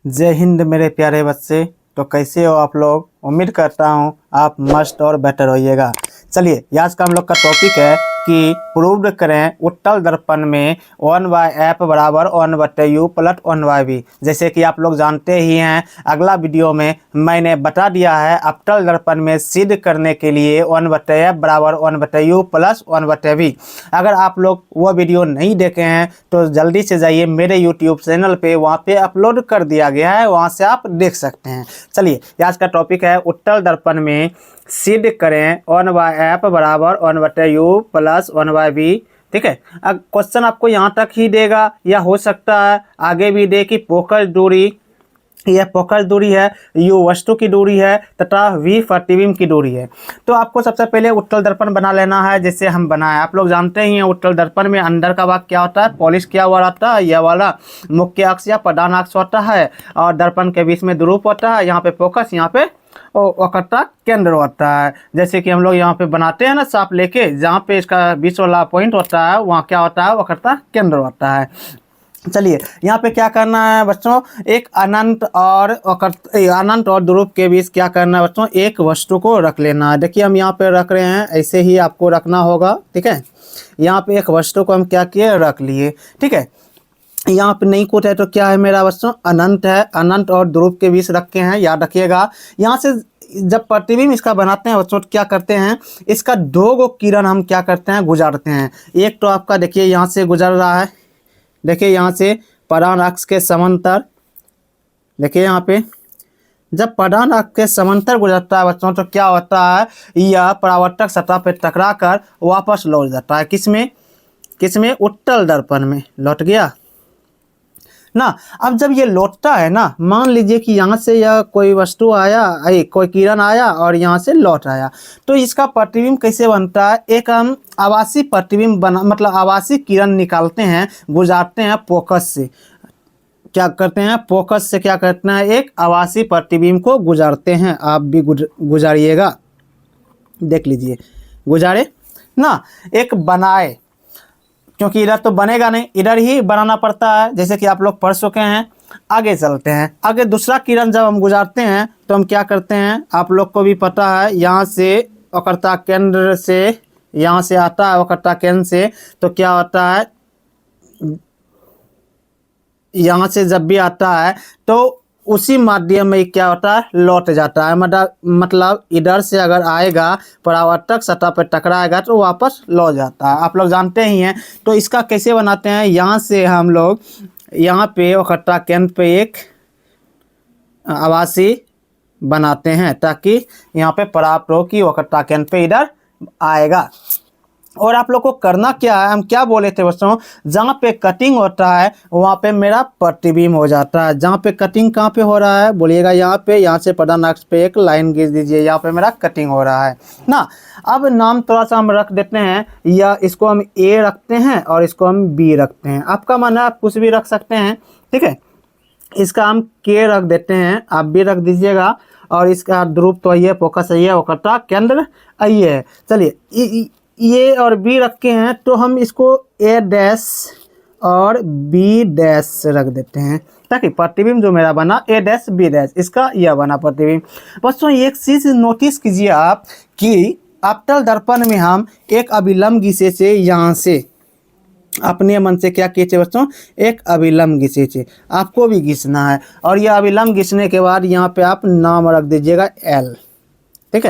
जय हिंद मेरे प्यारे बच्चे। तो कैसे हो आप लोग? उम्मीद करता हूँ आप मस्त और बेटर होइएगा। चलिए, आज का हम लोग का टॉपिक है कि प्रूव करें उत्तल दर्पण में 1/f बराबर 1/u प्लस 1/v। जैसे कि आप लोग जानते ही हैं, अगला वीडियो में मैंने बता दिया है अवतल दर्पण में सिद्ध करने के लिए 1/f बराबर 1/u प्लस 1/v। अगर आप लोग वो वीडियो नहीं देखे हैं तो जल्दी से जाइए मेरे यूट्यूब चैनल पे, वहाँ पे अपलोड कर दिया गया है, वहाँ से आप देख सकते हैं। चलिए, आज का टॉपिक है उत्तल दर्पण में सिद्ध करें 1/f बराबर 1/u प्लस 1/v। ठीक है, अब क्वेश्चन आपको यहाँ तक ही देगा या हो सकता है आगे भी दे कि फोकस दूरी, यह फोकस दूरी है, u वस्तु की दूरी है तथा v प्रतिबिंब की दूरी है। तो आपको सबसे पहले उत्तल दर्पण बना लेना है, जैसे हम बनाए। आप लोग जानते ही हैं उत्तल दर्पण में अंदर का भाग क्या होता है, पॉलिश किया हुआ रहता है, यह वाला मुख्य अक्ष या प्रधान अक्ष होता है और दर्पण के बीच में ध्रुव होता है। यहाँ पे फोकस, यहाँ पे वक्रता केंद्र होता है। जैसे कि हम लोग यहाँ पे बनाते हैं ना साफ लेके, जहाँ पे इसका बीच वाला पॉइंट होता है वहाँ क्या होता है, वक्रता केंद्र होता है। चलिए, यहाँ पे क्या करना है बच्चों, एक अनंत और ध्रुव के बीच क्या करना है बच्चों, एक वस्तु को रख लेना है। देखिए हम यहाँ पे रख रहे हैं, ऐसे ही आपको रखना होगा। ठीक है, यहाँ पे एक वस्तु को हम क्या किए, रख लिए। ठीक है, यहाँ पे नहीं कुछ है तो क्या है मेरा बच्चों, अनंत है। अनंत और ध्रुव के बीच रखे हैं, याद रखिएगा। यहाँ से जब प्रतिबिंब इसका बनाते हैं बच्चों, क्या करते हैं, इसका दो गो किरण हम क्या करते हैं, गुजारते हैं। एक तो आपका देखिए यहाँ से गुजर रहा है, देखिए यहाँ से प्रधान अक्ष के समांतर। देखिए यहाँ पे जब प्रधान अक्ष के समांतर गुजरता है बच्चों तो क्या होता है, यह परावर्तक सतह पर टकराकर वापस लौट जाता है। किसमें उत्तल दर्पण में लौट गया ना। अब जब ये लौटता है ना, मान लीजिए कि यहाँ से यह कोई वस्तु आया, कोई किरण आया और यहाँ से लौट आया, तो इसका प्रतिबिंब कैसे बनता है, एक हम आभासी प्रतिबिंब बना, मतलब आभासी किरण निकालते हैं, गुजारते हैं फोकस से। क्या करते हैं, फोकस से क्या करते हैं, एक आभासी प्रतिबिंब को गुजारते हैं। आप भी गुजारिएगा, देख लीजिए, गुजारे ना, एक बनाए, क्योंकि इधर तो बनेगा नहीं, इधर ही बनाना पड़ता है, जैसे कि आप लोग पढ़ चुके हैं। आगे चलते हैं, आगे दूसरा किरण जब हम गुजारते हैं तो हम क्या करते हैं, आप लोग को भी पता है, यहाँ से वक्रता केंद्र से, यहाँ से आता है वक्रता केंद्र से, तो क्या होता है, यहाँ से जब भी आता है तो उसी माध्यम में क्या होता है, लौट जाता है। मतलब इधर से अगर आएगा, परावर्तक सतह पर टकराएगा तो वापस लौट जाता है, आप लोग जानते ही हैं। तो इसका कैसे बनाते हैं, यहाँ से हम लोग यहाँ पे वक्रता केंद्र पे एक आभासी बनाते हैं, ताकि यहाँ पे प्राप्त हो कि वक्रता केंद्र पे इधर आएगा। और आप लोग को करना क्या है, हम क्या बोले थे बच्चों, जहाँ पे कटिंग होता है वहाँ पे मेरा प्रतिबिंब हो जाता है। जहाँ पे कटिंग कहाँ पे हो रहा है बोलिएगा, यहाँ पे, यहाँ से प्रधान अक्ष पे एक लाइन खींच दीजिए, यहाँ पे मेरा कटिंग हो रहा है ना। अब नाम थोड़ा सा हम रख देते हैं, या इसको हम ए रखते हैं और इसको हम बी रखते हैं। आपका मन है आप कुछ भी रख सकते हैं। ठीक है, इसका हम के रख देते हैं, आप भी रख दीजिएगा। और इसका ध्रुव तो ये फोकस है, वक्रता केंद्र ये है। चलिए, ये और बी रखे हैं तो हम इसको ए डैश और बी डैश रख देते हैं, ताकि प्रतिबिंब जो मेरा बना ए डैश बी डैश, इसका यह बना प्रतिबिंब। बच्चों एक चीज नोटिस कीजिए आप कि अवतल दर्पण में हम एक अभिलंब घिसे से, यहाँ से अपने मन से क्या खींचे बच्चों, एक अभिलंब घिसे, आपको भी घिसना है। और यह अभिलंब घिसने के बाद यहाँ पे आप नाम रख दीजिएगा एल। ठीक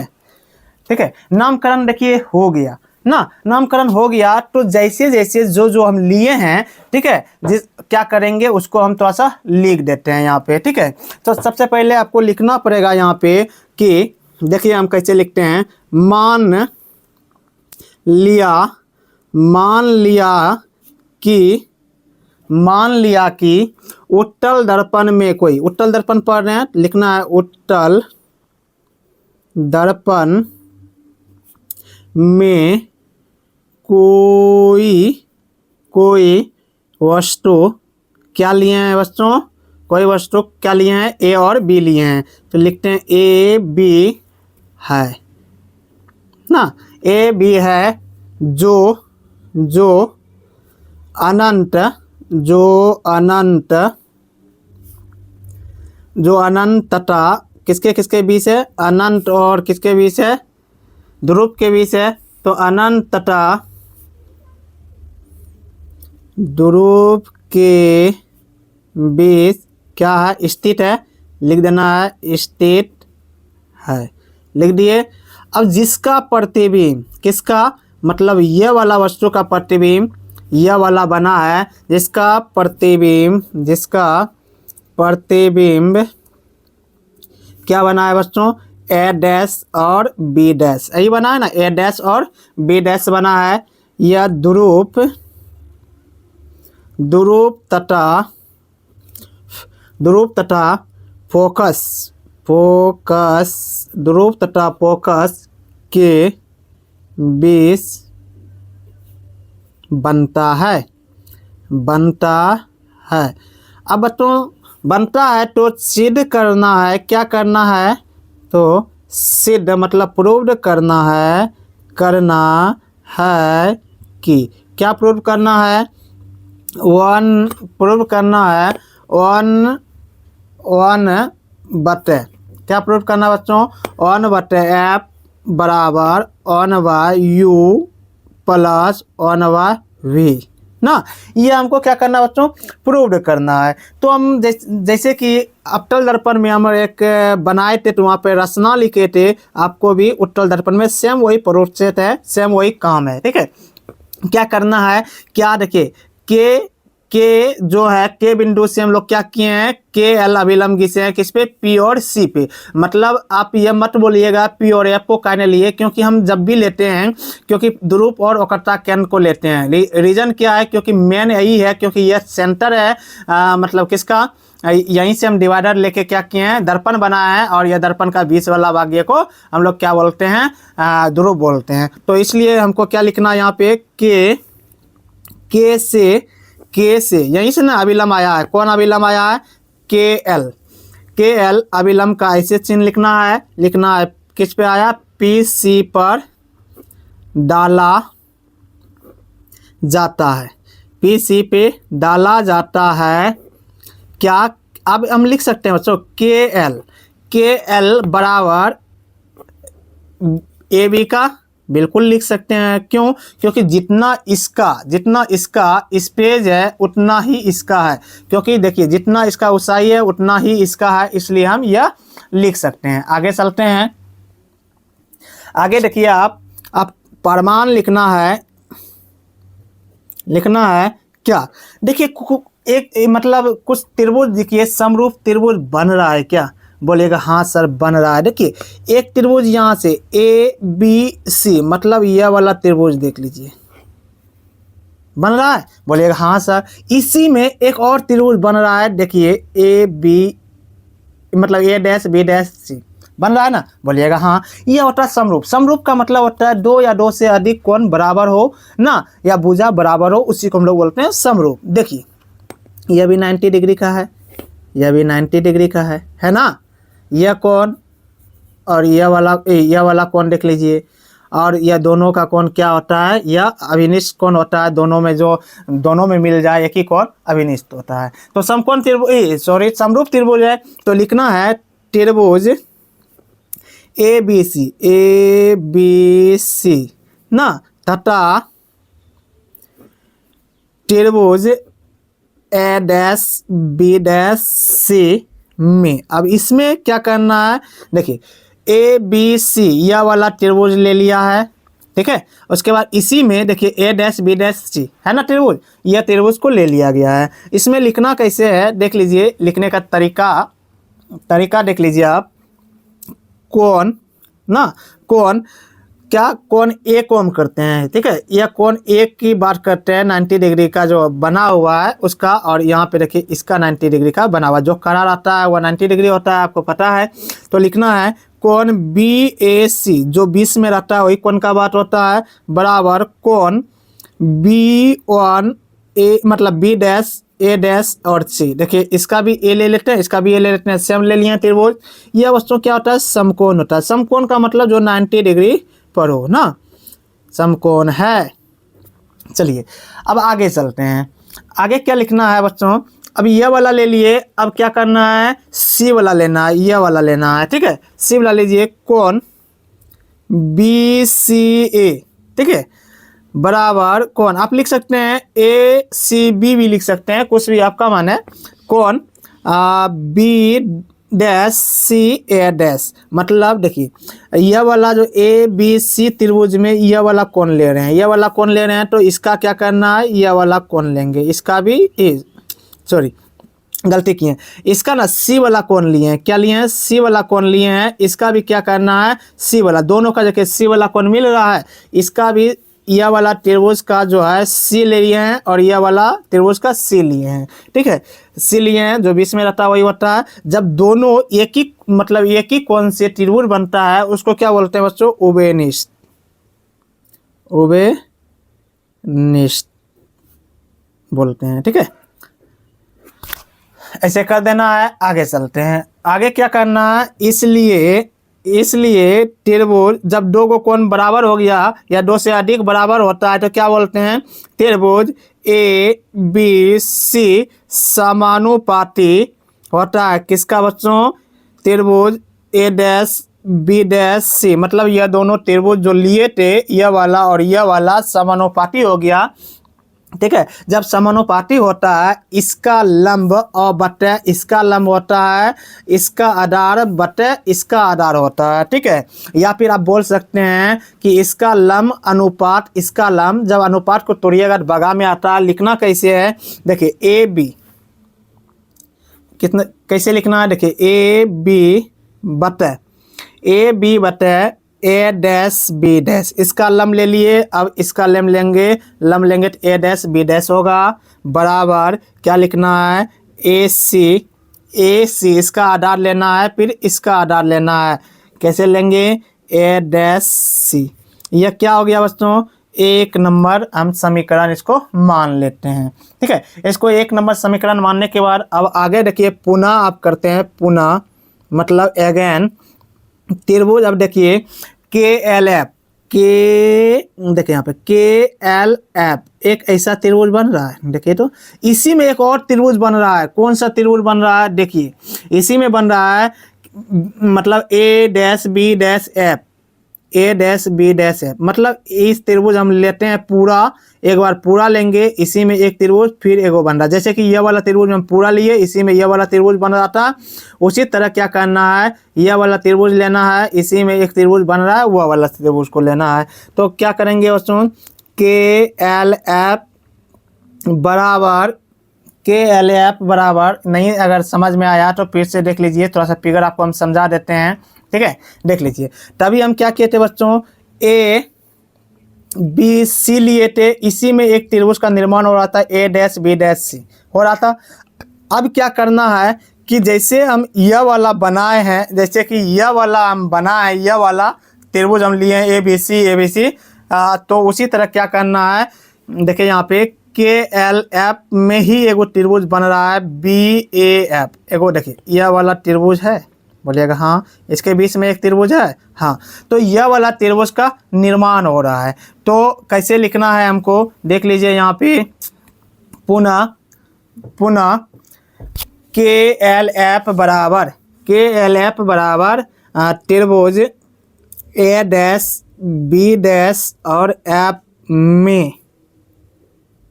है, नामकरण देखिए हो गया ना, नामकरण हो गया। तो जैसे जैसे जो हम लिए हैं, ठीक है, क्या करेंगे उसको हम थोड़ा सा लिख देते हैं यहाँ पे। ठीक है, तो सबसे पहले आपको लिखना पड़ेगा यहाँ पे कि देखिए हम कैसे लिखते हैं, मान लिया कि उत्तल दर्पण में कोई, उत्तल दर्पण पढ़ रहे हैं, लिखना है उत्तल दर्पण में कोई वस्तु क्या लिए हैं बच्चों, कोई वस्तु क्या लिए हैं, ए और बी लिए हैं। तो लिखते हैं ए बी है ना, ए बी है जो अनंत जो अनंतता किसके किसके बीच है, अनंत और किसके बीच है, ध्रुव के बीच है। तो अनंतता ध्रुव के बीच क्या है, स्थित है, लिख देना है स्थित है, लिख दिए। अब जिसका प्रतिबिंब, किसका मतलब यह वाला वस्तु का प्रतिबिंब यह वाला बना है, जिसका प्रतिबिंब क्या बना है बच्चों, ए डैश और बी डैश, यही बना है ना, ए डैश और बी डैश बना है। यह ध्रुव तथा फोकस के बीच बनता है। अब बच्चों बनता है तो सिद्ध करना है, क्या करना है, तो सिद्ध मतलब प्रूव्ड करना है कि क्या प्रूव करना है, वन बटे क्या प्रूव करना बच्चों, 1/f बराबर 1/u प्लस 1/v ना। ये हमको क्या करना है बच्चों, प्रूव्ड करना है। तो हम जैसे कि अवतल दर्पण में हम एक बनाए थे तो वहाँ पे रचना लिखे थे, आपको भी उत्तल दर्पण में सेम वही प्रोसेस है, सेम वही काम है। ठीक है, क्या करना है, क्या देखिए के जो है के बिंदु से हम लोग क्या किए हैं, के एल अभिलंब घिसे हैं किस पे, पी और सी पे। मतलब आप ये मत बोलिएगा पी और एफ को कहने लिए, क्योंकि हम जब भी लेते हैं, क्योंकि ध्रुव और वक्रता केंद्र को लेते हैं। रीजन क्या है, क्योंकि मेन यही है, क्योंकि यह सेंटर है मतलब किसका, यहीं से हम डिवाइडर लेके क्या किए हैं, दर्पण बनाया है, और यह दर्पण का बीच वाला भाग को हम लोग क्या बोलते हैं, ध्रुव बोलते हैं। तो इसलिए हमको क्या लिखना है यहाँ पे, के से यहीं से ना अभिलंब आया है, कौन अभिलंब आया है, के एल अभिलंब का ऐसे चिन्ह लिखना है किस पे आया, पी सी पर डाला जाता है, पी सी पे डाला जाता है। क्या अब हम लिख सकते हैं बच्चों, के एल बराबर ए बी का, बिल्कुल लिख सकते हैं। क्यों, क्योंकि जितना इसका स्पेस है उतना ही इसका है, क्योंकि देखिए जितना इसका ऊंचाई है उतना ही इसका है, इसलिए हम यह लिख सकते हैं। आगे चलते हैं, आगे देखिए आप परिमाण लिखना है क्या, देखिए एक मतलब कुछ त्रिभुज देखिए, समरूप त्रिभुज बन रहा है क्या, बोलेगा हाँ सर बन रहा है। देखिए एक त्रिभुज यहाँ से ए बी सी, मतलब यह वाला त्रिभुज देख लीजिए बन रहा है, बोलेगा हाँ सर। इसी में एक और त्रिभुज बन रहा है, देखिए ए बी मतलब ए डैश बी डैश सी बन रहा है ना, बोलिएगा हाँ। यह होता है समरूप का मतलब होता है दो या दो से अधिक कोण बराबर हो ना, या भुजा बराबर हो, उसी को हम लोग बोलते हैं समरूप। देखिए यह भी 90 डिग्री का है, यह भी 90 डिग्री का है ना, यह कोण और यह वाला कोण देख लीजिए, और यह दोनों का कोण क्या होता है, यह अभिनिष्ट कोण होता है। दोनों में मिल जाए एक ही कोण अभिनिष्ट होता है। तो समकोण त्रिभुज समरूप त्रिभुज है, तो लिखना है त्रिभुज ए बी सी ना, तथा त्रिभुज ए डैश बी डैश सी में। अब इसमें क्या करना है, देखिए ए बी सी यह वाला त्रिभुज ले लिया है, ठीक है। उसके बाद इसी में देखिए ए डैश बी डैश सी है ना त्रिभुज, यह त्रिभुज को ले लिया गया है। इसमें लिखना कैसे है देख लीजिए, लिखने का तरीका देख लीजिए आप, कोण ना, कोण ए को हम करते हैं, ठीक है। यह कोण ए की बात करते हैं, 90 डिग्री का जो बना हुआ है उसका, और यहाँ पे देखिए इसका 90 डिग्री का बना हुआ, जो कड़ा रहता है वह 90 डिग्री होता है, आपको पता है। तो लिखना है कोण बी ए सी, जो 20 में रहता है वही कोण का बात होता है, बराबर कोण B1 ए मतलब बी डैश ए डैश और सी। देखिए इसका भी ए ले लेते हैं, इसका भी ए ले लेते हैं, सेम ले लिए त्रिभुज। यह वस्तु क्या होता है, समकोण होता है। समकोण का मतलब जो 90 डिग्री पर हो ना, समकोण है। चलिए अब आगे चलते हैं, आगे क्या लिखना है बच्चों, अब ये वाला ले लिए, अब क्या करना है, सी वाला लेना है, ये वाला लेना है, ठीक है। सी वाला लीजिए, कोण बी सी ए, ठीक है, बराबर कोण आप लिख सकते हैं ए सी बी भी लिख सकते हैं, कुछ भी आपका मन है। कोण बी डैश सी ए डैश, मतलब देखिए यह वाला जो ए बी सी त्रिभुज में यह वाला कोण ले रहे हैं, यह वाला कोण ले रहे हैं, तो इसका क्या करना है, यह वाला कोण लेंगे, इसका भी सॉरी गलती किए, इसका ना सी वाला कोण लिए हैं, क्या लिए हैं, सी वाला कोण लिए हैं, इसका भी क्या करना है, सी वाला, दोनों का देखिए सी वाला कोण मिल रहा है, इसका भी यह वाला त्रिभुज का जो है सी ले लिए हैं और यह वाला त्रिभुज का सी लिए हैं, ठीक है। सी लिए हैं, जो बीच में रहता है वही होता है। जब दोनों एक ही मतलब एक ही कोण से त्रिभुज बनता है उसको क्या बोलते हैं बच्चों, उभयनिष्ठ, उभयनिष्ठ बोलते हैं, ठीक है। ऐसे कर देना है। आगे चलते हैं, आगे क्या करना है, इसलिए त्रिभुज जब दो को कोण बराबर हो गया या दो से अधिक बराबर होता है तो क्या बोलते हैं, त्रिभुज ए बी सी समानुपाती होता है, किसका बच्चों, त्रिभुज ए डैश बी डैश सी, मतलब यह दोनों त्रिभुज जो लिए थे यह वाला और यह वाला समानुपाती हो गया, ठीक है। जब समानुपाती होता है, इसका लंब और बटे इसका लंब होता है, इसका आधार बटे इसका आधार होता है, ठीक है। या फिर आप बोल सकते हैं कि इसका लंब अनुपात इसका लंब, जब अनुपात को तोड़िएगा तो बगा में आता है, लिखना कैसे है, देखिए ए बी कितना कैसे लिखना है, देखिए ए बी बटे ए डैश बी डैश, इसका लंब ले लिए, अब इसका लंब लेंगे तो ए डैश बी डैश होगा, बराबर क्या लिखना है, ए सी इसका आधार लेना है, फिर इसका आधार लेना है, कैसे लेंगे, ए डैश सी। यह क्या हो गया बच्चों, एक नंबर हम समीकरण इसको मान लेते हैं, ठीक है। इसको एक नंबर समीकरण मानने के बाद अब आगे देखिए पुनः आप करते हैं, पुनः मतलब अगेन त्रिभुज, अब देखिए के एल एफ, के देखिए यहाँ पे के एल एफ एक ऐसा त्रिभुज बन रहा है, देखिए तो इसी में एक और त्रिभुज बन रहा है, कौन सा त्रिभुज बन रहा है, देखिए इसी में बन रहा है, मतलब ए dash B dash F, A dash B dash F, मतलब इस त्रिभुज हम लेते हैं पूरा, एक बार पूरा लेंगे, इसी में एक त्रिभुज फिर एगो बन रहा है, जैसे कि यह वाला त्रिभुज हम पूरा लिए, इसी में यह वाला त्रिभुज बन रहा था, उसी तरह क्या करना है, यह वाला त्रिभुज लेना है, इसी में एक त्रिभुज बन रहा है, वह वाला त्रिभुज को लेना है। तो क्या करेंगे बच्चों, के एल एफ बराबर नहीं, अगर समझ में आया तो फिर से देख लीजिए, थोड़ा सा फिगर आपको हम समझा देते हैं, ठीक है, देख लीजिए। तभी हम क्या किए थे बच्चों, ए बी सी लिए थे, इसी में एक त्रिभुज का निर्माण हो रहा था, ए डैश बी डैश सी हो रहा था। अब क्या करना है कि जैसे हम यह वाला बनाए हैं, जैसे कि यह वाला हम बनाए, यह वाला त्रिभुज हम लिए हैं ए बी सी, तो उसी तरह क्या करना है, देखिए यहाँ पे के एल एफ में ही एगो त्रिभुज बन रहा है, बी ए एफ, एगो देखिए यह वाला त्रिभुज है, बोलिएगा हाँ, इसके बीच में एक त्रिभुज है, हाँ, तो यह वाला त्रिभुज का निर्माण हो रहा है। तो कैसे लिखना है हमको, देख लीजिए यहाँ पे, पुनः के एल एफ बराबर त्रिभुज ए डैश बी डैश और एफ में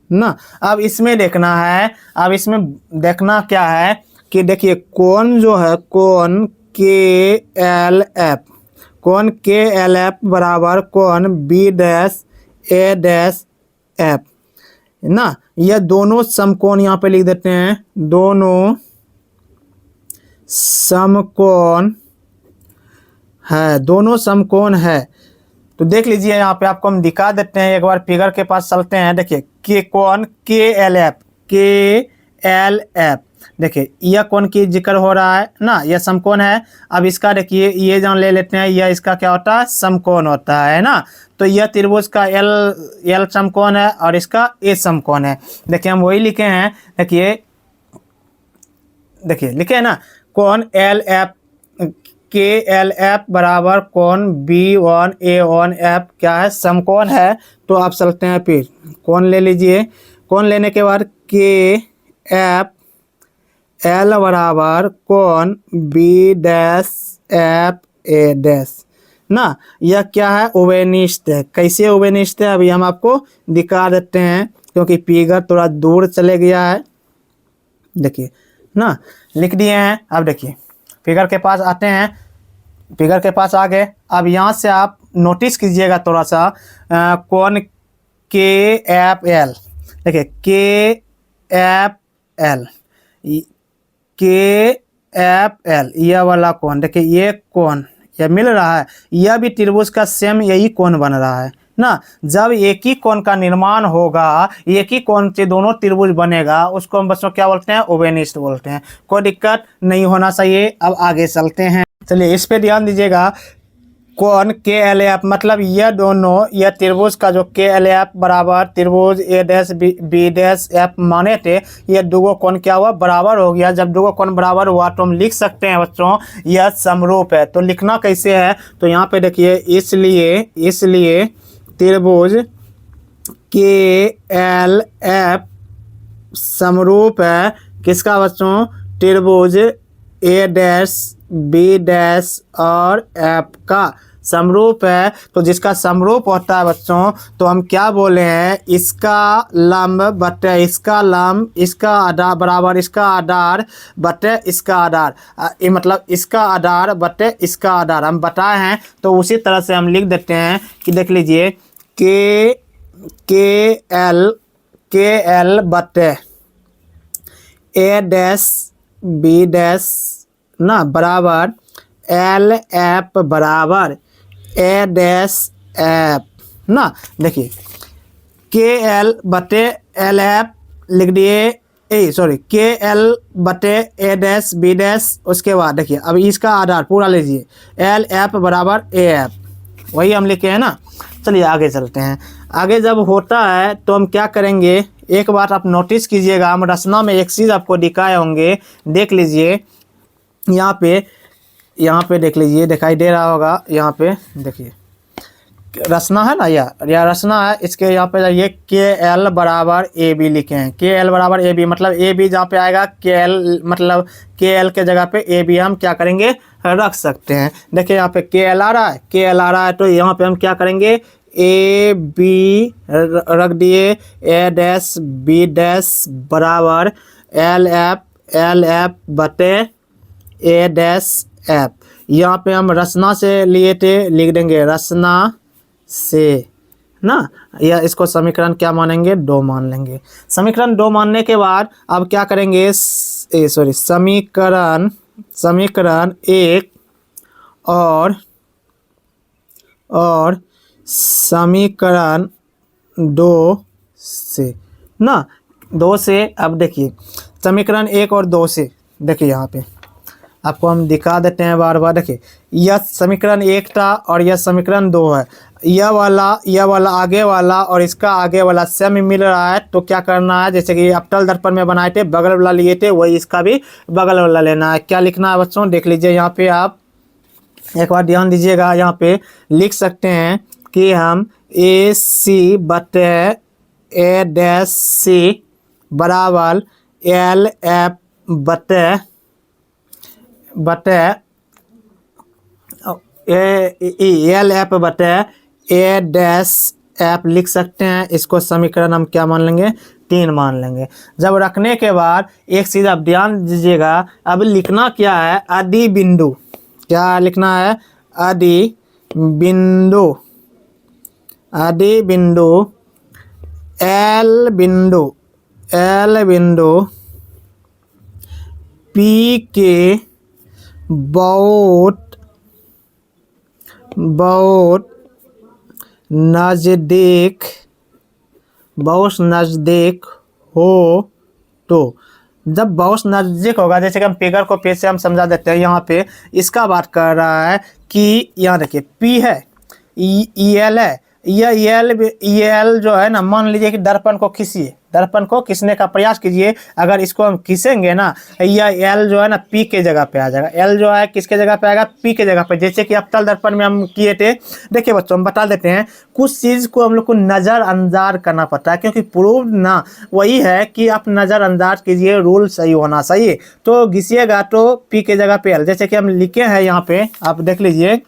ना। अब इसमें देखना है, अब इसमें देखना क्या है कि देखिए कोण जो है, कोण के एल एफ बराबर कोण बी डैश ए डैश एफ ना, ये दोनों समकोण यहाँ पे लिख देते हैं, दोनों समकोण है। तो देख लीजिए यहाँ पे आपको हम दिखा देते हैं, एक बार फिगर के पास चलते हैं, देखिए के कोण के एल एफ, देखिए यह कोण की जिक्र हो रहा है ना, यह समकोण है। अब इसका देखिए ये जान ले लेते हैं, यह इसका क्या होता है, समकोण होता है ना। तो यह त्रिभुज का एल समकोण है और इसका ए समकोण है। देखिए हम वही लिखे हैं, देखिए लिखे हैं ना, कोण एल एफ के एल एफ बराबर कोण बी वन ए वन एफ क्या है, समकोण है। तो आप चलते हैं फिर कोण ले लीजिए, कोण लेने के बाद के एफ एल बराबर कौन B dash F A dash ना। यह क्या है, ओवेनिस्ट है। कैसे ओवेनिस्ट है अभी हम आपको दिखा देते हैं, क्योंकि फिगर थोड़ा दूर चले गया है। देखिए ना, लिख दिए हैं। अब देखिए फिगर के पास आते हैं, फिगर के पास आ गए। अब यहाँ से आप नोटिस कीजिएगा थोड़ा सा, कौन के एफ एल, देखिए के एफ एल, के एफ एल, यह वाला कौन, देखिए ये कौन यह मिल रहा है, यह भी त्रिभुज का सेम यही कोण बन रहा है ना। जब एक ही कोण का निर्माण होगा, एक ही कोण से दोनों त्रिभुज बनेगा, उसको हम बच्चों क्या बोलते हैं, ओवेनिस्ट बोलते हैं। कोई दिक्कत नहीं होना चाहिए। अब आगे चलते हैं, चलिए इस पे ध्यान दीजिएगा। कोण के एल एफ मतलब यह दोनों, यह त्रिभुज का जो के एल एफ बराबर त्रिभुज ए डैश बी डैश एफ माने थे, ये दो कोण क्या हुआ, बराबर हो गया। जब दो कोण बराबर हुआ तो हम लिख सकते हैं बच्चों यह समरूप है। तो लिखना कैसे है, तो यहाँ पे देखिए, इसलिए त्रिभुज के एल एफ समरूप है किसका बच्चों, त्रिभुज ए डैश बी डैश और एफ का समरूप है। तो जिसका समरूप होता है बच्चों, तो हम क्या बोले हैं, इसका लंब बटे इसका लंब, इसका आधार बराबर इसका आधार बटे इसका आधार, ये मतलब इसका आधार बटे इसका आधार हम बताए हैं। तो उसी तरह से हम लिख देते हैं कि देख लीजिए, के एल बटे ए डैश बी डैश ना बराबर एल एफ बराबर ए डैश एफ ना। देखिए के एल बटे एल एफ लिख दिए, के एल बटे ए डैश बी डैश। उसके बाद देखिए अब इसका आधार पूरा लीजिए, एल एफ बराबर ए एफ, वही हम लिखे हैं ना। चलिए आगे चलते हैं। आगे जब होता है तो हम क्या करेंगे, एक बात आप नोटिस कीजिएगा, हम रचना में एक चीज़ आपको दिखाए होंगे, देख लीजिए। यहाँ पे देख लीजिए, दिखाई दे रहा होगा। यहाँ पे देखिए रचना है ना, यह रचना है। इसके यहाँ पे जाइए, के एल बराबर ए बी लिखे हैं, के एल बराबर ए बी मतलब ए बी जहाँ पे आएगा, के एल मतलब के एल के जगह पे ए बी हम क्या करेंगे, रख सकते हैं। देखिए यहाँ पे के एल आ रहा है, के एल आ रहा है, तो यहाँ पे हम क्या करेंगे, ए बी रख दिए, ए डैश बी डैश बराबर एल एफ बटे ए डैश एफ। यहाँ पे हम रचना से लिए थे, लिख देंगे रचना से ना। या इसको समीकरण क्या मानेंगे, 2 मान लेंगे। समीकरण 2 मानने के बाद अब क्या करेंगे, समीकरण 1 और समीकरण 2 से ना, 2 से। अब देखिए समीकरण 1 और 2 से, देखिए यहाँ पे आपको हम दिखा देते हैं बार बार। देखिए यह समीकरण 1 था और यह समीकरण 2 है। यह वाला आगे वाला और इसका आगे वाला सेम मिल रहा है, तो क्या करना है, जैसे कि अवतल दर्पण में बनाए थे, बगल वाला लिए थे, वही इसका भी बगल वाला लेना है। क्या लिखना है बच्चों, देख लीजिए यहाँ पे, आप एक बार ध्यान दीजिएगा। यहाँ पे लिख सकते हैं कि हम ए सी बटे ए डैश सी बराबर एल एफ बटे एल एफ बटे ए डैश एफ लिख सकते हैं। इसको समीकरण हम क्या मान लेंगे, 3 मान लेंगे। जब रखने के बाद एक चीज़ आप ध्यान दीजिएगा, अब लिखना क्या है, आदि बिंदु। क्या लिखना है, आदि बिंदु एल बिंदु पी के बहुत नज़दीक हो। तो जब बहुत नज़दीक होगा, जैसे कि हम फिगर को फिर से हम समझा देते हैं। यहाँ पे इसका बात कर रहा है कि यहाँ देखिए P है, ई एल है, यह ई एल जो है ना, मान लीजिए कि दर्पण को खींचिए, दर्पण को खींचने का प्रयास कीजिए। अगर इसको हम खींचेंगे ना, यह एल जो है ना पी के जगह पे आ जाएगा। एल जो है किसके जगह पे आएगा, पी के जगह पे। जैसे कि अवतल दर्पण में हम किए थे। देखिए बच्चों हम बता देते हैं, कुछ चीज़ को हम लोग को नज़रअंदाज करना पड़ता है, क्योंकि प्रूव ना वही है कि आप नज़रअंदाज कीजिए, रूल सही होना चाहिए। तो घिसिएगा तो पी के जगह पे एल, जैसे कि हम लिखे हैं यहाँ पे, आप देख लीजिए।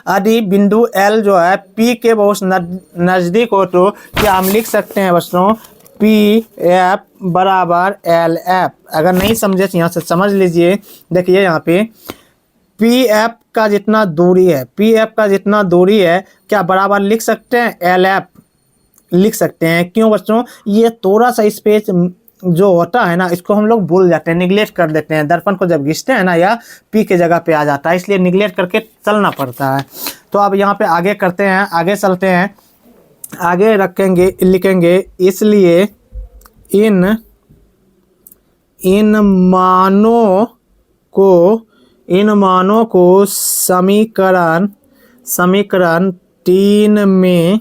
यदि बिंदु एल जो है पी के बहुत नज़दीक हो तो क्या हम लिख सकते हैं बच्चों, पी एफ बराबर एल एफ। अगर नहीं समझे तो यहाँ से समझ लीजिए। देखिए यहाँ पे पी एफ का जितना दूरी है, पी एफ का जितना दूरी है, क्या बराबर लिख सकते हैं एल एफ, लिख सकते हैं। क्यों बच्चों, ये थोड़ा सा स्पेस जो होता है ना, इसको हम लोग भूल जाते हैं, निगलेक्ट कर देते हैं। दर्पण को जब घिसते हैं ना, या पी के जगह पे आ जाता है, इसलिए निगलेक्ट करके चलना पड़ता है। तो अब यहाँ पे आगे करते हैं, आगे चलते हैं, आगे रखेंगे, लिखेंगे। इसलिए इन मानों को समीकरण 3 में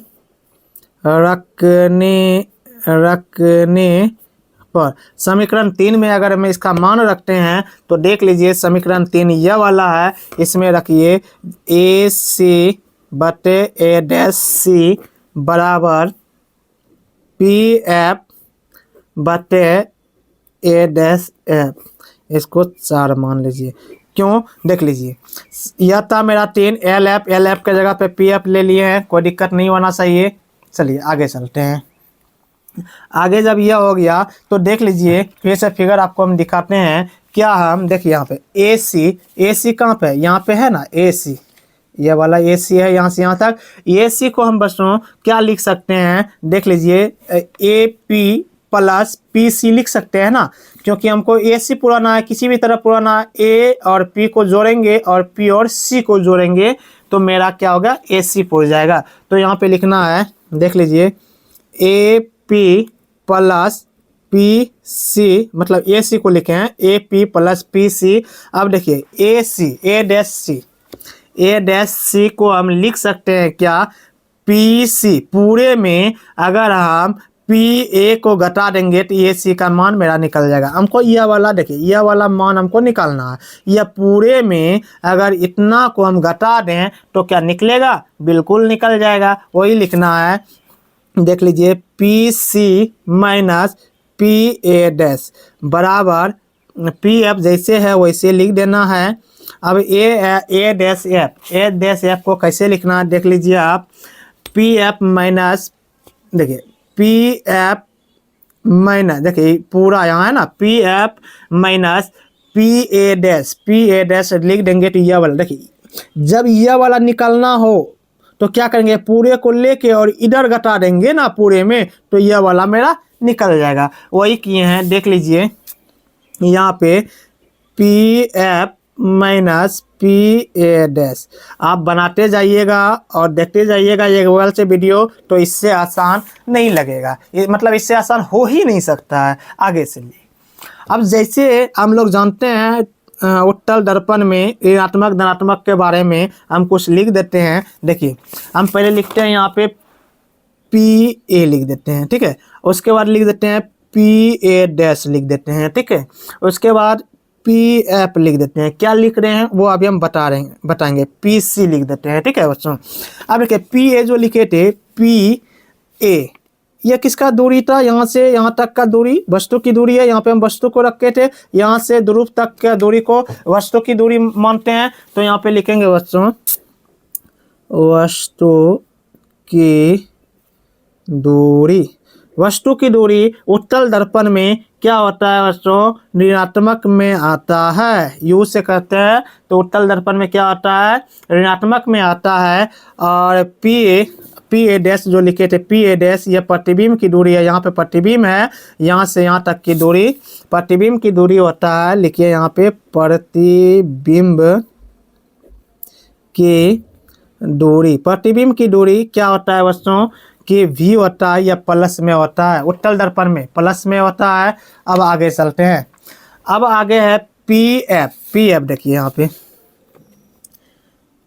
रखने पर, समीकरण 3 में अगर हम इसका मान रखते हैं तो देख लीजिए समीकरण 3 यह वाला है। इसमें रखिए ए सी बटे ए डैश सी बराबर पी एफ बटे ए डैश एफ। इसको 4 मान लीजिए। क्यों, देख लीजिए, यह था मेरा 3, एल एफ के जगह पे पी एफ ले लिए हैं, कोई दिक्कत नहीं होना चाहिए। चलिए आगे चलते हैं। आगे जब यह हो गया तो देख लीजिए, फिर से फिगर आपको हम दिखाते हैं। क्या हम देखिए यहाँ पे ए सी कहाँ पे है, यहाँ पे है ना ए सी, यह वाला ए सी है, यहाँ से यहाँ तक। ए सी को हम बच्चों क्या लिख सकते हैं, देख लीजिए A P plus P C लिख सकते हैं ना, क्योंकि हमको ए सी पुराना है, किसी भी तरह पुराना। ए और पी को जोड़ेंगे और पी और सी को जोड़ेंगे तो मेरा क्या होगा, ए सी पुर जाएगा। तो यहाँ पे लिखना है, देख लीजिए A P plus P C, मतलब ए सी को लिखे हैं A P plus P C. अब देखिए ए सी, ए डैश सी को हम लिख सकते हैं क्या, पी सी। पूरे में अगर हम पी ए को घटा देंगे तो ए सी का मान मेरा निकल जाएगा। हमको यह वाला देखिए, यह वाला मान हमको निकालना है। यह पूरे में अगर इतना को हम घटा दें तो क्या निकलेगा, बिल्कुल निकल जाएगा। वही लिखना है, देख लीजिए P C minus P A dash बराबर पी एफ जैसे है वैसे लिख देना है। अब ए डैश एफ को कैसे लिखना है, देख लीजिए आप, पी एफ माइनस, देखिए पी एफ माइनस, देखिए पूरा यहाँ है ना, P F minus P A dash लिख देंगे तो यह वाला, देखिए जब यह वाला निकालना हो तो क्या करेंगे, पूरे को लेके और इधर घटा देंगे ना पूरे में, तो यह वाला मेरा निकल जाएगा। वही किए हैं, देख लीजिए यहाँ पे P F minus P A dash. आप बनाते जाइएगा और देखते जाइएगा ये गूगल से वीडियो, तो इससे आसान नहीं लगेगा, मतलब इससे आसान हो ही नहीं सकता है आगे से। अब जैसे हम लोग जानते हैं उत्तल दर्पण में ऋणात्मक धनात्मक के बारे में हम कुछ लिख देते हैं। देखिए हम पहले लिखते हैं यहाँ पे पी ए लिख देते हैं, ठीक है। उसके बाद लिख देते हैं पी ए डैश लिख देते हैं, ठीक है। उसके बाद पी एफ लिख देते हैं। क्या लिख रहे हैं वो अभी हम बताएंगे। पी सी लिख देते हैं, ठीक है बच्चों। अब देखिए पी ए जो लिखे थे, पी ए यह किसका दूरी था, यहाँ से यहाँ तक का दूरी वस्तु की दूरी है। यहाँ पे हम वस्तु को रखे थे, यहाँ से ध्रुव तक के दूरी को वस्तु की दूरी मानते हैं। तो यहाँ पे लिखेंगे बच्चों वस्तु की दूरी उत्तल दर्पण में क्या होता है बच्चों, ऋणात्मक में आता है। यू से कहते हैं तो उत्तल दर्पण में क्या आता है, ऋणात्मक में आता है। और पी ए डैश जो लिखे थे, पी ए डैश यह प्रतिबिंब की दूरी है। यहाँ पे प्रतिबिंब है, यहाँ से यहाँ तक की दूरी प्रतिबिंब की दूरी होता है। लिखिए यहाँ पे प्रतिबिंब की दूरी, प्रतिबिंब की दूरी क्या होता है बच्चों कि v होता है या प्लस में होता है। उत्तल दर्पण में प्लस में होता है। अब आगे चलते हैं। अब आगे है पी एफ। देखिए यहाँ पे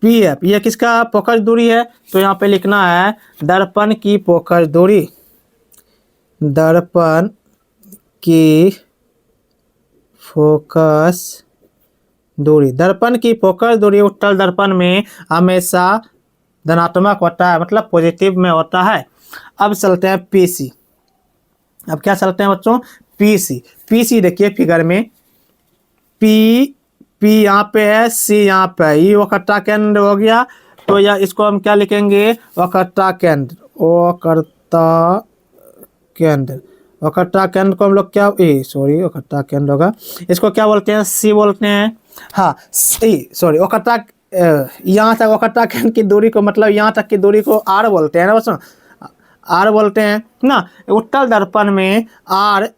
पी एफ यह किसका फोकस दूरी है, तो यहाँ पे लिखना है दर्पण की फोकस दूरी। दर्पण की फोकस दूरी, दर्पण की फोकस दूरी उत्तल दर्पण में हमेशा धनात्मक होता है, मतलब पॉजिटिव में होता है। अब चलते हैं पीसी। अब क्या चलते हैं बच्चों, पीसी। पीसी देखिए फिगर में, पी पी यहाँ पे है, सी यहाँ पे है, ये वक्रता केंद्र हो गया। तो या इसको हम क्या लिखेंगे, वक्रता केंद्र, वक्रता केंद्र। वक्रता केंद्र को हम लोग क्या, सॉरी वक्रता केंद्र होगा, इसको क्या बोलते हैं, सी बोलते हैं। हाँ सी, सॉरी वक्रता, यहाँ तक वक्रता केंद्र की दूरी को, मतलब यहाँ तक की दूरी को आर बोलते हैं ना बच्चों, आर बोलते हैं ना। उत्तल दर्पण में आर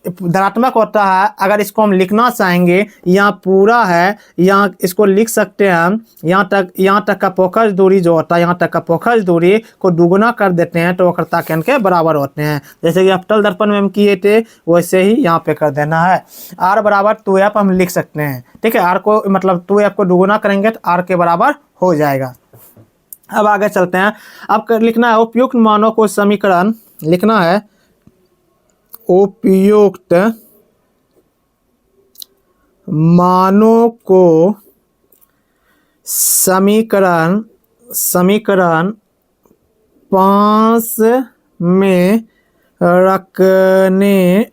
धनात्मक होता है। अगर इसको हम लिखना चाहेंगे, यहाँ पूरा है, यहाँ इसको लिख सकते हैं हम, यहाँ तक का फोकस दूरी जो होता है, यहाँ तक का फोकस दूरी को दुगुना कर देते हैं तो वक्रता केंद्र के बराबर होते हैं। जैसे कि अवतल दर्पण में हम किए थे वैसे ही यहाँ पे कर देना है। आर बराबर 2f हम लिख सकते हैं, ठीक है। आर को मतलब 2f को दुगुना करेंगे तो आर के बराबर हो जाएगा। अब आगे चलते हैं। अब लिखना है उपयुक्त मानों को समीकरण लिखना है, उपयुक्त मानों को समीकरण 5 में रखने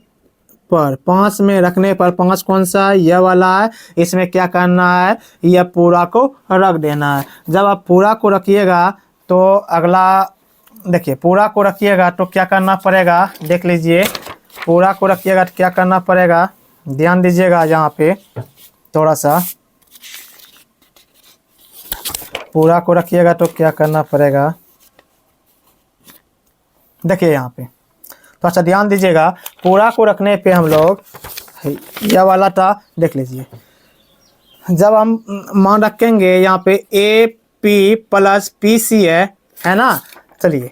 पर, 5 में रखने पर, 5 कौन सा है, यह वाला है। इसमें क्या करना है, यह पूरा को रख देना है। जब आप पूरा को रखिएगा तो अगला देखिए, पूरा को रखिएगा तो क्या करना पड़ेगा, देख लीजिए। पूरा को रखिएगा तो क्या करना पड़ेगा, ध्यान दीजिएगा यहाँ पे थोड़ा सा। पूरा को रखिएगा तो क्या करना पड़ेगा, देखिए यहाँ पे थोड़ा सा ध्यान दीजिएगा। पूरा को रखने पे हम लोग, यह वाला था, देख लीजिए। जब हम मान रखेंगे यहाँ पे A P plus P C है ना। चलिए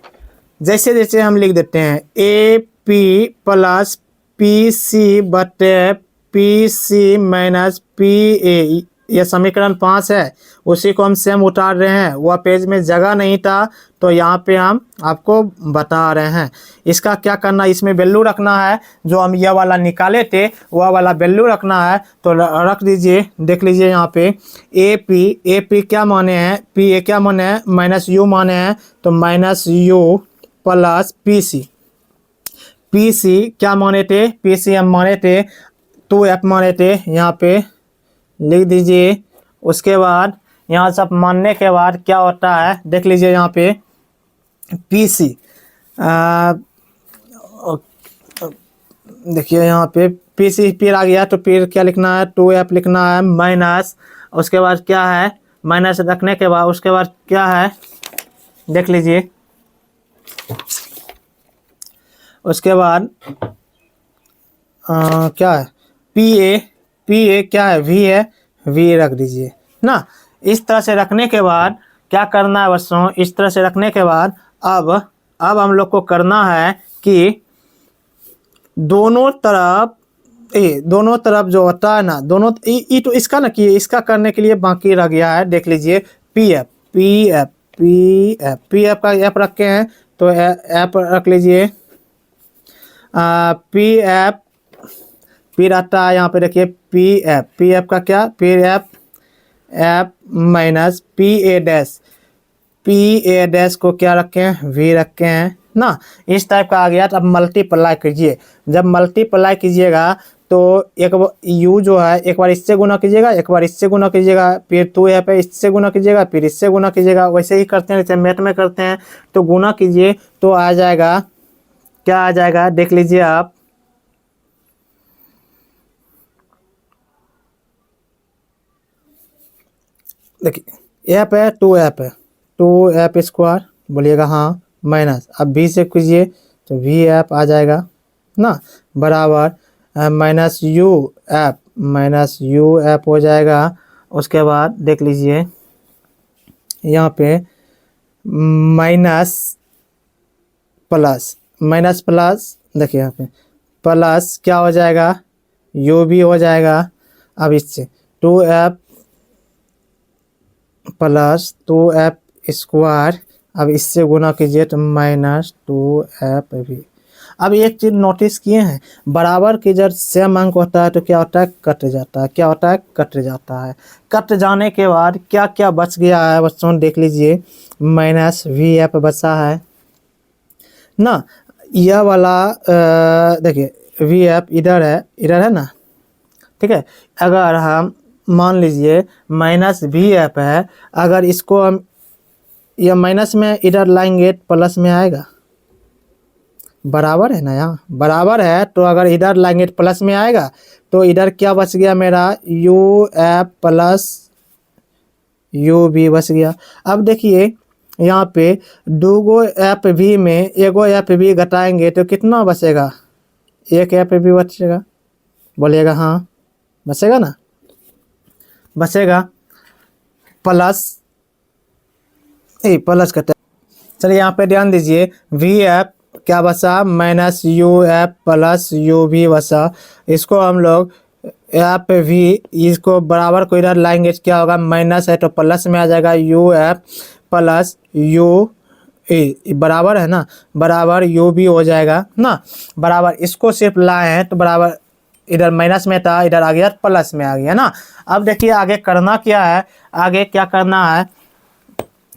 जैसे जैसे हम लिख देते हैं, A P plus P C बटे P C minus P A, यह समीकरण 5 है। उसी को हम सेम उतार रहे हैं, वह पेज में जगह नहीं था तो यहाँ पे हम आपको बता रहे हैं। इसका क्या करना, इसमें वैल्यू रखना है, जो हम यह वाला निकाले थे वह वाला वैल्यू रखना है। तो रख दीजिए, देख लीजिए यहाँ पे ए पी क्या माने हैं, पी ए क्या माने हैं, माइनस यू माने हैं, तो minus U plus P C क्या माने थे, पी सी हम माने थे 2f माने थे, यहाँ पे लिख दीजिए। उसके बाद यहाँ सब मानने के बाद क्या होता है, देख लीजिए यहाँ पे पी सी, देखिए यहाँ पे पी सी फिर आ गया, तो फिर क्या लिखना है, 2f लिखना है माइनस, उसके बाद क्या है, माइनस रखने के बाद उसके बाद क्या है, देख लीजिए। उसके बाद क्या है, पी ए क्या है, वी है, वी रख दीजिए ना। इस तरह से रखने के बाद क्या करना है बच्चों, इस तरह से रखने के बाद अब हम लोग को करना है कि दोनों तरफ जो होता है ना, दोनों तो इसका ना, कि इसका करने के लिए बाकी रह गया है, देख लीजिए। पी एफ का एफ रखे हैं तो एफ रख लीजिए। पी एफ फिर आता है यहाँ पे, देखिए पी एफ का क्या, फिर F minus P A dash को क्या रखे हैं, वी रखे हैं ना। इस टाइप का आ गया। तो अब मल्टीप्लाई कीजिए, जब मल्टीप्लाई कीजिएगा तो एक यू जो है, एक बार इससे गुना कीजिएगा, एक बार इससे गुना कीजिएगा, फिर 2f पे इससे गुना कीजिएगा, फिर इससे गुना कीजिएगा। वैसे ही करते हैं जैसे मैथ में करते हैं। तो गुना कीजिए तो आ जाएगा, क्या आ जाएगा, देख लीजिए आप। देखिए एफ है, 2f स्क्वायर बोलिएगा हाँ, माइनस, अब v से कीजिए तो वी एफ आ जाएगा ना, बराबर माइनस यू एफ हो जाएगा। उसके बाद देख लीजिए यहाँ पे माइनस प्लस, देखिए यहाँ पे प्लस क्या हो जाएगा, यू भी हो जाएगा। अब इससे 2f प्लस 2f स्क्वायर, अब इससे गुना कीजिए तो माइनस 2f भी। अब एक चीज़ नोटिस किए हैं, बराबर की जब सेम अंक होता है तो क्या होता है, कट जाता है। क्या होता है, कट जाता है। कट जाने के बाद क्या क्या बच गया है बच्चों, देख लीजिए, माइनस वी एफ बचा है ना। यह वाला देखिए वी एफ इधर है ना, ठीक है। अगर हम मान लीजिए माइनस वी एफ है, अगर इसको हम यह माइनस में इधर लाएंगे प्लस में आएगा, बराबर है ना, यहाँ बराबर है तो अगर इधर लाएंगे प्लस में आएगा, तो इधर क्या बच गया मेरा, यू एफ प्लस यू भी बच गया। अब देखिए यहाँ पे दो एफ भी में एगो एफ भी घटाएंगे तो कितना बचेगा, एक एफ भी बचेगा, बोलिएगा हाँ बचेगा ना, बचेगा प्लस प्लस करते। चलिए यहाँ पे ध्यान दीजिए, वी एफ क्या बचा, minus U F plus you भी बचा। इसको हम लोग एफ वी, इसको बराबर को इधर लाएंगे क्या होगा, माइनस है तो प्लस में आ जाएगा, यू एफ प्लस यू बराबर है ना, बराबर यू भी हो जाएगा ना। बराबर इसको सिर्फ लाए हैं तो बराबर इधर माइनस में था, इधर आ गया प्लस में आ गया ना। अब देखिए आगे करना क्या है, आगे क्या करना है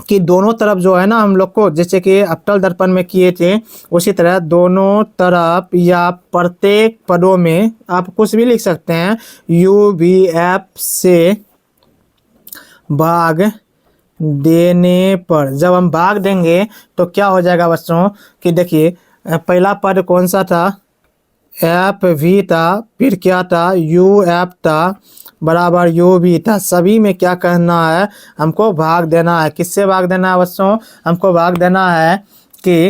कि दोनों तरफ जो है ना हम लोग को, जैसे कि अवतल दर्पण में किए थे उसी तरह दोनों तरफ या प्रत्येक पदों में आप कुछ भी लिख सकते हैं, यू वी एफ से भाग देने पर, जब हम भाग देंगे तो क्या हो जाएगा बच्चों कि देखिए पहला पद कौन सा था, एफ वी था, फिर क्या था, यू एफ था, बराबर यू भी था। सभी में क्या करना है, हमको भाग देना है। किससे भाग देना है बच्चों, हमको भाग देना है कि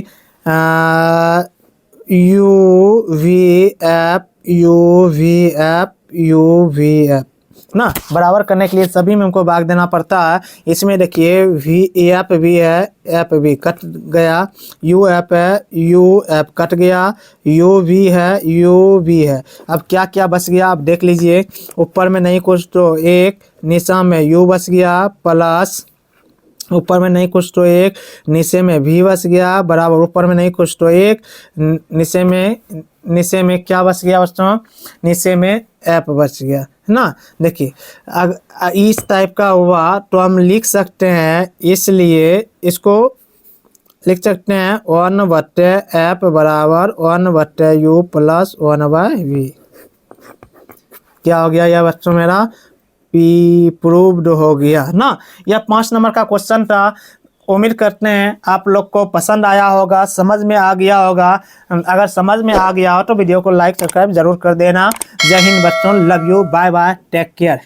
you V F you V F you V F ना, बराबर करने के लिए सभी में हमको भाग देना पड़ता है। इसमें देखिए वी एफ भी है, एफ भी कट गया, यू एफ है, यू एफ कट गया, यू भी है, यू भी है। अब क्या क्या बच गया आप देख लीजिए, ऊपर में नहीं कुछ तो एक, नीचा में यू बच गया, प्लस ऊपर में नहीं कुछ तो एक, नीचे में भी बच गया, बराबर ऊपर में नहीं कुछ तो एक, नीचे में क्या बच गया बच्चों, नीचे में एफ बच गया है ना। देखिए इस टाइप का हुआ तो हम लिख सकते हैं, इसलिए इसको लिख सकते हैं 1/f बराबर 1/u प्लस 1/v। क्या हो गया यह बच्चों, मेरा पी प्रूव्ड हो गया ना। यह 5 नंबर का क्वेश्चन था। उम्मीद करते हैं आप लोग को पसंद आया होगा, समझ में आ गया होगा। अगर समझ में आ गया हो तो वीडियो को लाइक सब्सक्राइब जरूर कर देना। जय हिंद बच्चों, love you, bye bye, take care.